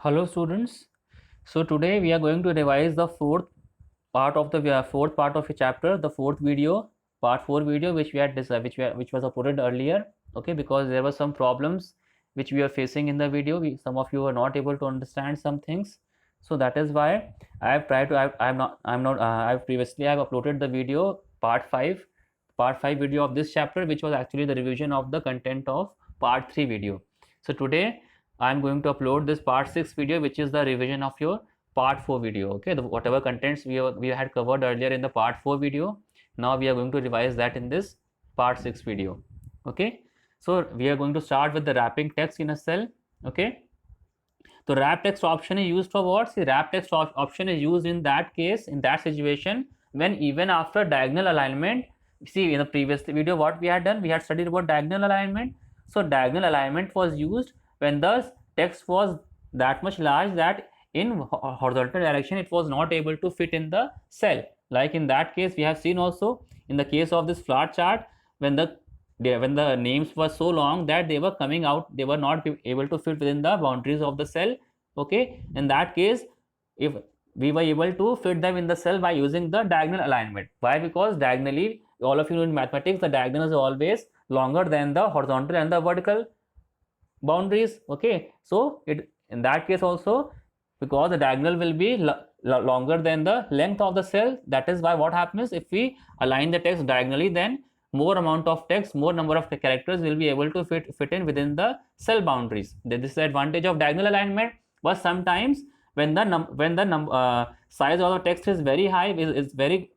Hello students. So today we are going to revise the fourth part of a chapter, the fourth video, part 4 video which we had which was uploaded earlier. Okay, because there were some problems which we are facing in the video. Some of you were not able to understand some things. So that is why I have tried to I'm not I've previously I have uploaded the video part 5 video of this chapter, which was actually the revision of the content of part 3 video. So today I'm going to upload this part 6 video, which is the revision of your part 4 video. Okay, whatever contents we had covered earlier in the part 4 video, now we are going to revise that in this part 6 video. Okay, so we are going to start with the wrapping text in a cell. Okay, so wrap text option is used for what? See, wrap text option is used in that case, in that situation, when even after diagonal alignment. See, in the previous video what we had done, we had studied about diagonal alignment. So diagonal alignment was used when the text was that much large that in horizontal direction it was not able to fit in the cell. Like in that case we have seen also in the case of this floor chart, when the names were so long that they were coming out, they were not able to fit within the boundaries of the cell. Okay, in that case, if we were able to fit them in the cell by using the diagonal alignment. Why? Because diagonally, all of you know in mathematics, the diagonal is always longer than the horizontal and the vertical boundaries. Okay, so it in that case also, because the diagonal will be longer than the length of the cell, that is why what happens, if we align the text diagonally, then more amount of text, more number of characters will be able to fit in within the cell boundaries. This is the advantage of diagonal alignment. But sometimes when the size of the text is very high, is very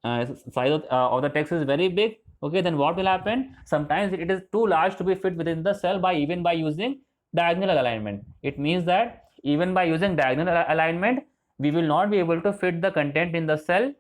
size of the text is very big, okay, then what will happen, sometimes it is too large to be fit within the cell by even by using diagonal alignment. It means that even by using diagonal alignment we will not be able to fit the content in the cell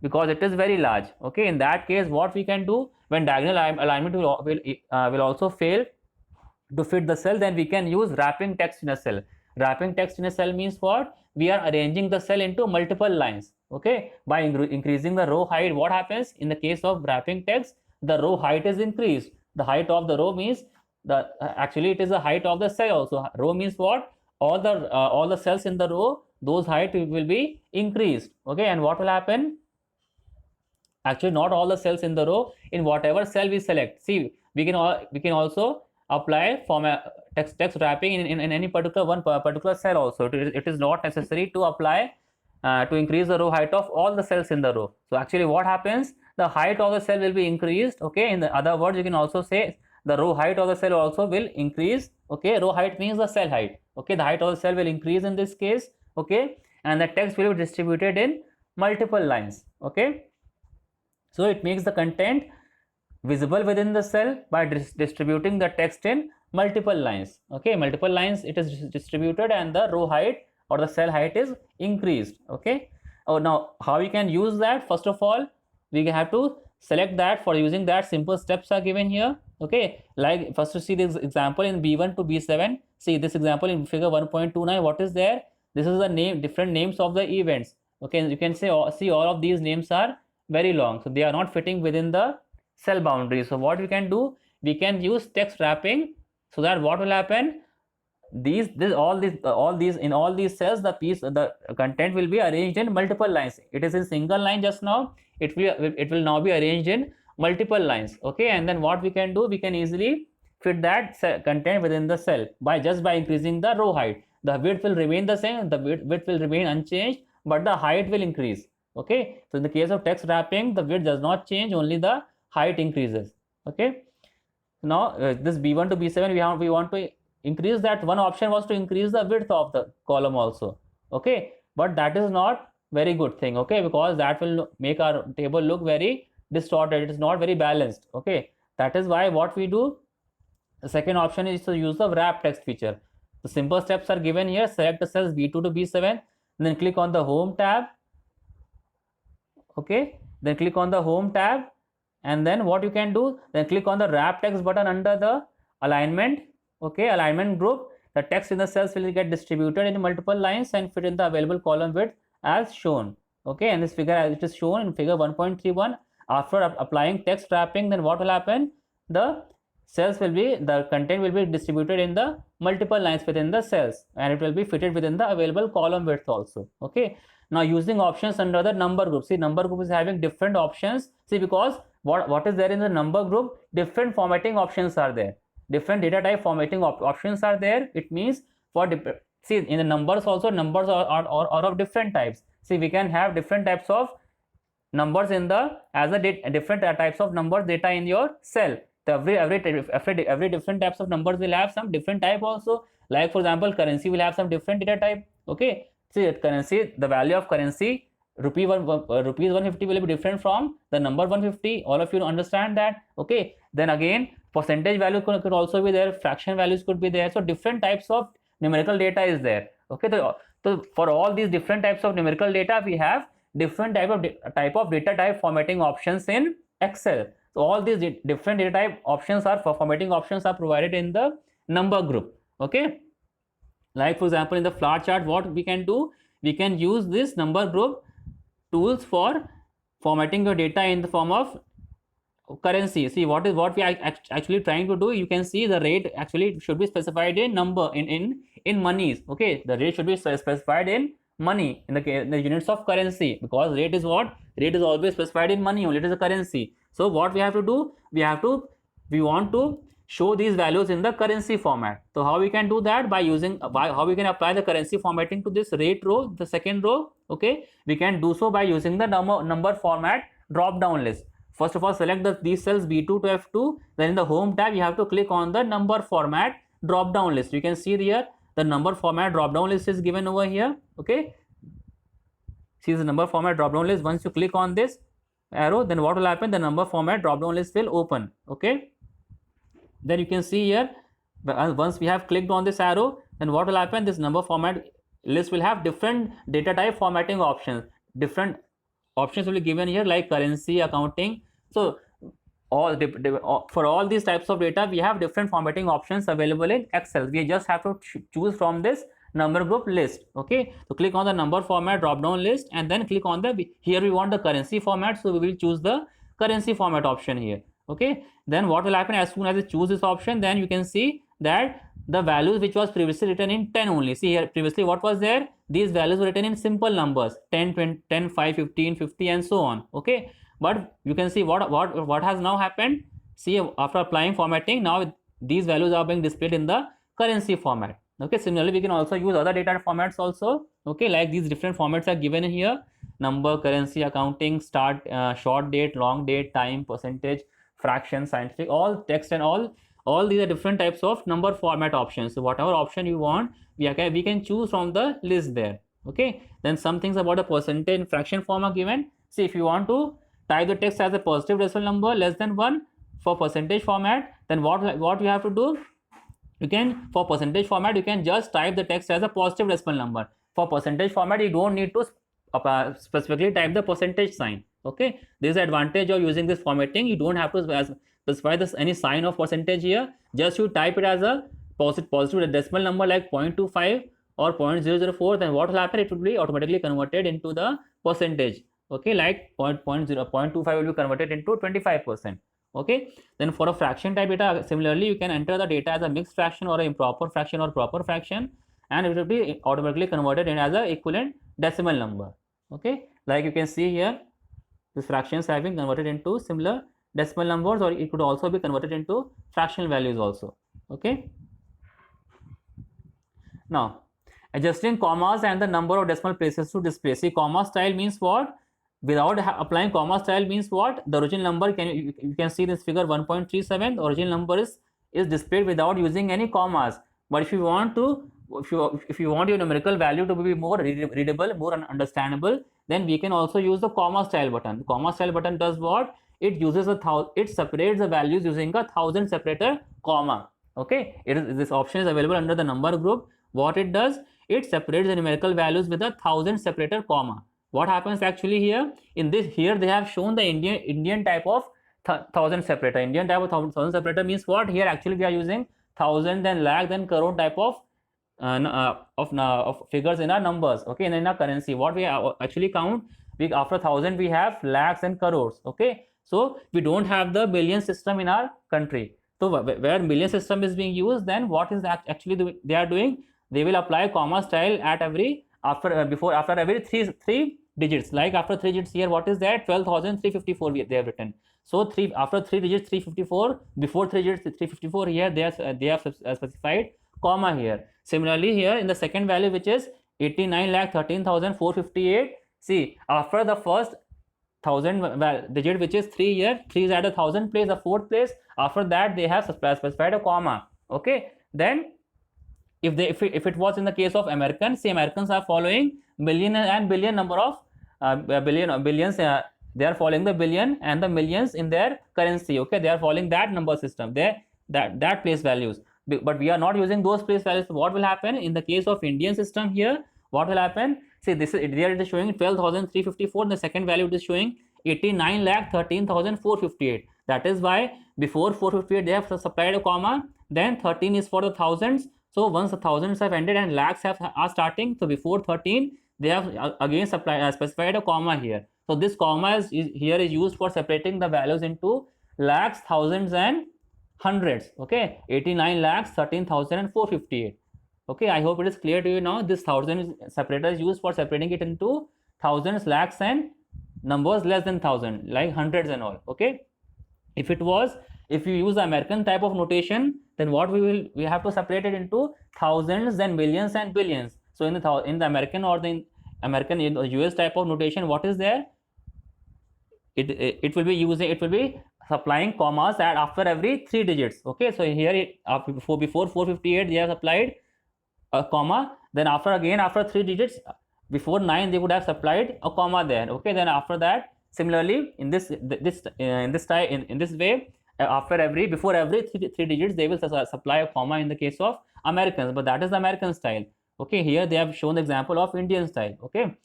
because it is very large. Okay, in that case what we can do, when diagonal alignment will also fail to fit the cell, then we can use wrapping text in a cell. Wrapping text in a cell means what? We are arranging the cell into multiple lines. Okay, by increasing the row height, what happens in the case of wrapping text, the row height is increased. The height of the row means the actually it is the height of the cell also. Row means what? All the cells in the row, those height will be increased. Okay, and what will happen, actually not all the cells in the row, in whatever cell we select. See, we can also apply from a text wrapping in any particular cell also. It is not necessary to apply to increase the row height of all the cells in the row. So actually what happens, the height of the cell will be increased. Okay, in the other words you can also say the row height of the cell also will increase. Okay, row height means the cell height. Okay, the height of the cell will increase in this case. Okay, and the text will be distributed in multiple lines. Okay, so it makes the content visible within the cell by distributing the text in multiple lines. Okay, multiple lines it is distributed and the row height or the cell height is increased. Okay, oh, now how we can use that? First of all, we have to select that. For using that, simple steps are given here. Okay, like first to see this example in B1 to B7. See this example in figure 1.29. What is there? This is the name, different names of the events. Okay, you can say see all of these names are very long, so they are not fitting within the cell boundaries. So what we can do, we can use text wrapping, so that what will happen, all these in all these cells, the content will be arranged in multiple lines. It is in single line just now, it will now be arranged in multiple lines. Okay, and then what we can do, we can easily fit that content within the cell by increasing the row height. The width will remain the same, the width will remain unchanged, but the height will increase. Okay, so in the case of text wrapping, the width does not change, only the height increases. Okay, now this B1 to B7, we want to increase that. One option was to increase the width of the column also. Okay, but that is not very good thing. Okay, because that will make our table look very distorted, it is not very balanced. Okay, that is why what we do, the second option is to use the wrap text feature. The simple steps are given here. Select the cells B2 to B7, then click on the home tab. Okay, then click on the home tab, and then what you can do, then click on the wrap text button under the alignment. Okay, alignment group. The text in the cells will get distributed in multiple lines and fit in the available column width as shown. Okay, and this figure, as it is shown in figure 1.31, after applying text wrapping, then what will happen, the content will be distributed in the multiple lines within the cells, and it will be fitted within the available column width also. Okay, now using options under the number group. See, number group is having different options. See, because what is there in the number group, different formatting options are there, different data type formatting options are there. It means for see, in the numbers also, numbers are of different types. See, we can have different types of numbers in the different types of numbers data in your cell. So every different types of numbers will have some different type also. Like for example, currency will have some different data type. Okay, see, currency, the value of currency rupees 150 will be different from the number 150. All of you understand that. Okay, then again, percentage value could also be there, fraction values could be there. So different types of numerical data is there. Okay, so for all these different types of numerical data, we have different type of data type formatting options in Excel. So all these different data type options are formatting options are provided in the number group. Okay, like for example, in the flowchart chart, what we can do, we can use this number group tools for formatting your data in the form of currency. See, what we are actually trying to do, you can see the rate actually should be specified in number, in monies. Okay, the rate should be specified in money, in the units of currency, because rate is what, rate is always specified in money only, it is a currency. So what we have to do, we want to show these values in the currency format. So how we can do that, by using how we can apply the currency formatting to this rate row, the second row. Okay, we can do so by using the number format drop down list. First of all, select these cells B2 to F2. Then in the home tab, you have to click on the number format drop down list. You can see here the number format drop down list is given over here. Okay, see the number format drop down list. Once you click on this arrow, then what will happen, the number format drop down list will open. Okay, then you can see here, once we have clicked on this arrow, then what will happen, this number format list will have different data type formatting options. Different options will be given here, like currency, accounting. So for all these types of data, we have different formatting options available in Excel. We just have to choose from this number group list. Okay, so click on the number format drop down list, and then click on the, here we want the currency format, so we will choose the currency format option here. Okay, then what will happen, as soon as you choose this option, then you can see that the values which was previously written in 10 only. See here, previously what was there, these values were written in simple numbers, 10, 20, 10, 5, 15, 50 and so on. Okay, but you can see what has now happened. See, after applying formatting, now these values are being displayed in the currency format. Okay, similarly we can also use other data formats also. Okay, like these different formats are given here: number, currency, accounting, start, short date, long date, time, percentage, fraction, scientific, all text, and all these are different types of number format options. So whatever option you want, we can choose from the list there. Okay, then some things about the percentage and fraction form are given. See, if you want to type the text as a positive decimal number less than 1 for percentage format, then what you have to do, you can, for percentage format, you can just type the text as a positive decimal number. For percentage format, you don't need to specifically type the percentage sign. Okay, this is the advantage of using this formatting. You don't have to specify any sign of percentage here. Just you type it as a positive decimal number like 0.25 or 0.004, then what will happen, it will be automatically converted into the percentage. Okay, like 0.25 will be converted into 25%. Okay, then for a fraction type data, similarly you can enter the data as a mixed fraction or an improper fraction or proper fraction, and it will be automatically converted in as a equivalent decimal number. Okay, like you can see here, this fractions have been converted into similar decimal numbers, or it could also be converted into fractional values also. Okay, now adjusting commas and the number of decimal places to display. See, comma style means what, without applying comma style means what, the original number, you can see this figure 1.37, the original number is displayed without using any commas. But if you want to, if you want your numerical value to be more readable, more understandable, then we can also use the comma style button. The comma style button does what, it uses it separates the values using a 1000 separator comma. Okay, this option is available under the number group. What it does, it separates the numerical values with a 1000 separator comma. What happens actually here, in this, here they have shown the Indian type of 1000 separator. Indian type of 1000 separator means what, here actually we are using 1000, then lakh, then crore type of figures in our numbers. Okay, and in our currency, what we actually count, after 1000 we have lakhs and crores. Okay, so we don't have the billion system in our country. So where million system is being used, then what is actually they are doing? They will apply comma style at every after every three digits. Like after 3 digits here, what is that? 12,354 they have written. So after 3 digits 354, before 3 digits 354 here they have specified comma here. Similarly here in the second value, which is 89,13,458. See, after the first 1000 digit, which is 3 here, 3 is at 1000 place, the fourth place. After that they have specified a comma. Okay, then if it was in the case of Americans, see, Americans are following million and billion number of billions. They are following the billion and the millions in their currency. Okay, they are following that number system, that place values. But we are not using those place values. So what will happen in the case of Indian system here? What will happen? See, this is there it is showing 12,354. The second value it is showing 89,13,458. That is why before 458 they have supplied a comma. Then 13 is for the thousands. So once the thousands have ended and lakhs are starting, so before 13 they have again specified a comma here. So this comma is used for separating the values into lakhs, thousands and hundreds. Okay, 89 lakhs 13,458. Okay, I hope it is clear to you now. This thousand separator is used for separating it into thousands, lakhs and numbers less than 1000, like hundreds and all. Okay, if you use the American type of notation, then what we have to separate it into thousands, then millions and billions. So in the American or the American US type of notation, what is there? It will be supplying commas after every 3 digits. Okay, so here before 458 they have applied a comma. Then after 3 digits, before 9 they would have supplied a comma there. Okay, then after that, similarly in this way, before every three digits they will supply a comma in the case of Americans. But that is the American style. Okay, here they have shown the example of Indian style. Okay,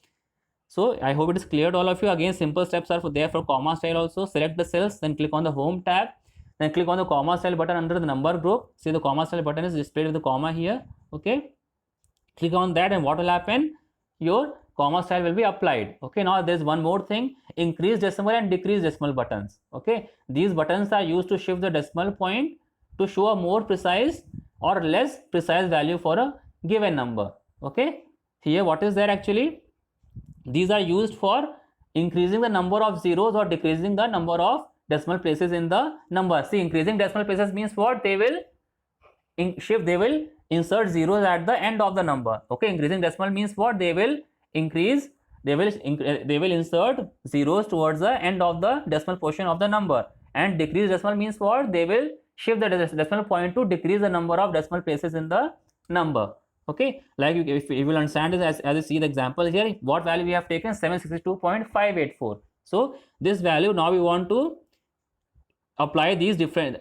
so I hope it is clear to all of you. Again, simple steps are there for comma style also. Select the cells, then click on the home tab, then click on the comma style button under the number group. See, the comma style button is displayed with the comma here. Okay, click on that, and what will happen? Your comma style will be applied. Okay, now there's one more thing: increase decimal and decrease decimal buttons. Okay, these buttons are used to shift the decimal point to show a more precise or less precise value for a given number. Okay, here what is there actually? These are used for increasing the number of zeros or decreasing the number of decimal places in the number. See, increasing decimal places means what? They will insert zeros at the end of the number. Okay, increasing decimal means what? They will insert zeros towards the end of the decimal portion of the number. And decrease decimal means what? They will shift the decimal point to decrease the number of decimal places in the number. Okay, like if you will understand this as you see the example here, what value we have taken? 762.584. So this value, now we want to apply these different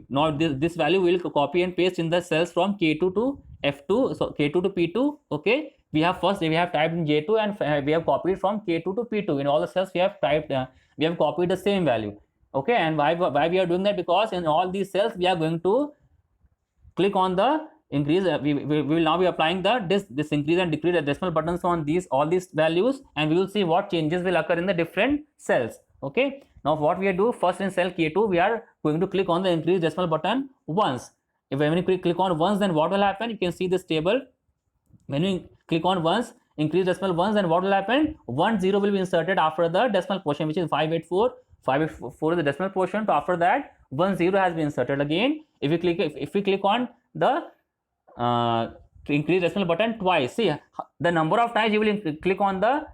now this value we will copy and paste in the cells from K2 to F2, so K2 to P2. Okay, we have typed in J2 and we have copied from K2 to P2. In all the cells we have typed we have copied the same value. Okay, and why we are doing that? Because in all these cells we are going to click on the increase. We will now be applying this increase and decrease decimal buttons on all these values, and we will see what changes will occur in the different cells. Okay, now what we do first, in cell K2 we are going to click on the increase decimal button once. When you click on once, then what will happen? You can see this table. When you click on once, increase decimal once, then what will happen? 10 will be inserted after the decimal portion, which is 584. 584 is the decimal portion. So after that 10 has been inserted again. If we click on the increase decimal button twice, see the number of times you will click on the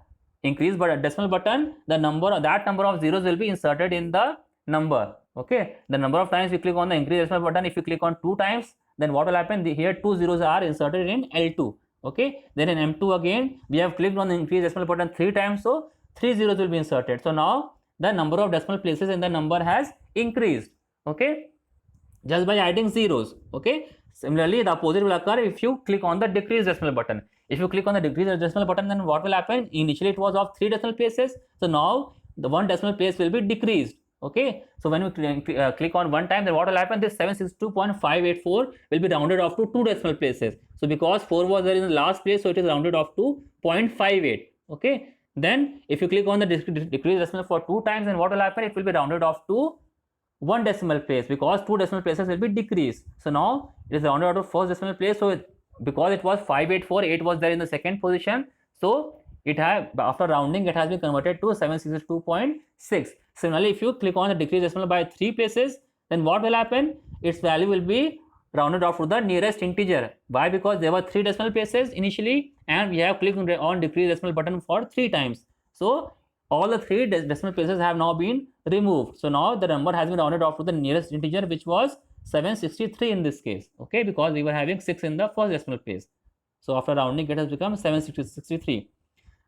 increase decimal button, that number of zeros will be inserted in the number. Okay, the number of times we click on the increase decimal button, if you click on 2 times, then what will happen? Here 2 zeros are inserted in L2. Okay, then in M2 again we have clicked on the increase decimal button 3 times, so 3 zeros will be inserted. So now the number of decimal places in the number has increased. Okay, just by adding zeros. Okay, similarly the opposite will occur if you click on the decrease decimal button. If you click on the decrease decimal button, then what will happen? Initially it was of 3 decimal places, so now the 1 decimal place will be decreased. Okay, so when you click on 1 time, then what will happen? This 762.584 will be rounded off to 2 decimal places. So because 4 was there in the last place, so it is rounded off to 0.58. Okay, then if you click on the decrease decimal for 2 times, then what will happen? It will be rounded off to one decimal place, because two decimal places will be decreased. So now it is rounded out to first decimal place. So because it was 5848 was there in the second position, so it had, after rounding, it has been converted to 762.6. Similarly, if you click on the decreased decimal by 3 places, then what will happen? Its value will be rounded off to the nearest integer. Why? Because there were 3 decimal places initially, and we have clicked on decrease decimal button for 3 times. So all the 3 decimal places have now been removed. So now the number has been rounded off to the nearest integer, which was 763 in this case. Okay, because we were having 6 in the first decimal place. So after rounding, it has become 763.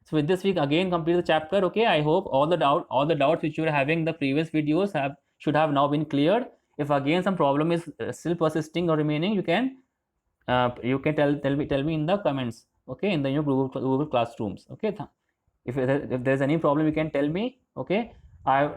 So with this, we again complete the chapter. Okay, I hope all the doubts which you were having in the previous videos should have now been cleared. If again some problem is still persisting or remaining, you can tell me in the comments. Okay, in the Google Classrooms. Okay, if there's any problem, you can tell me. Okay,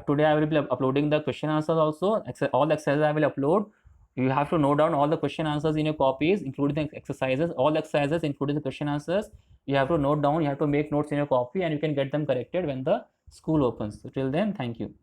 today I will be uploading the question answers also. All the exercises I will upload. You have to note down all the question answers in your copies, including the exercises. All the exercises, including the question answers, you have to note down. You have to make notes in your copy, and you can get them corrected when the school opens. So till then, thank you.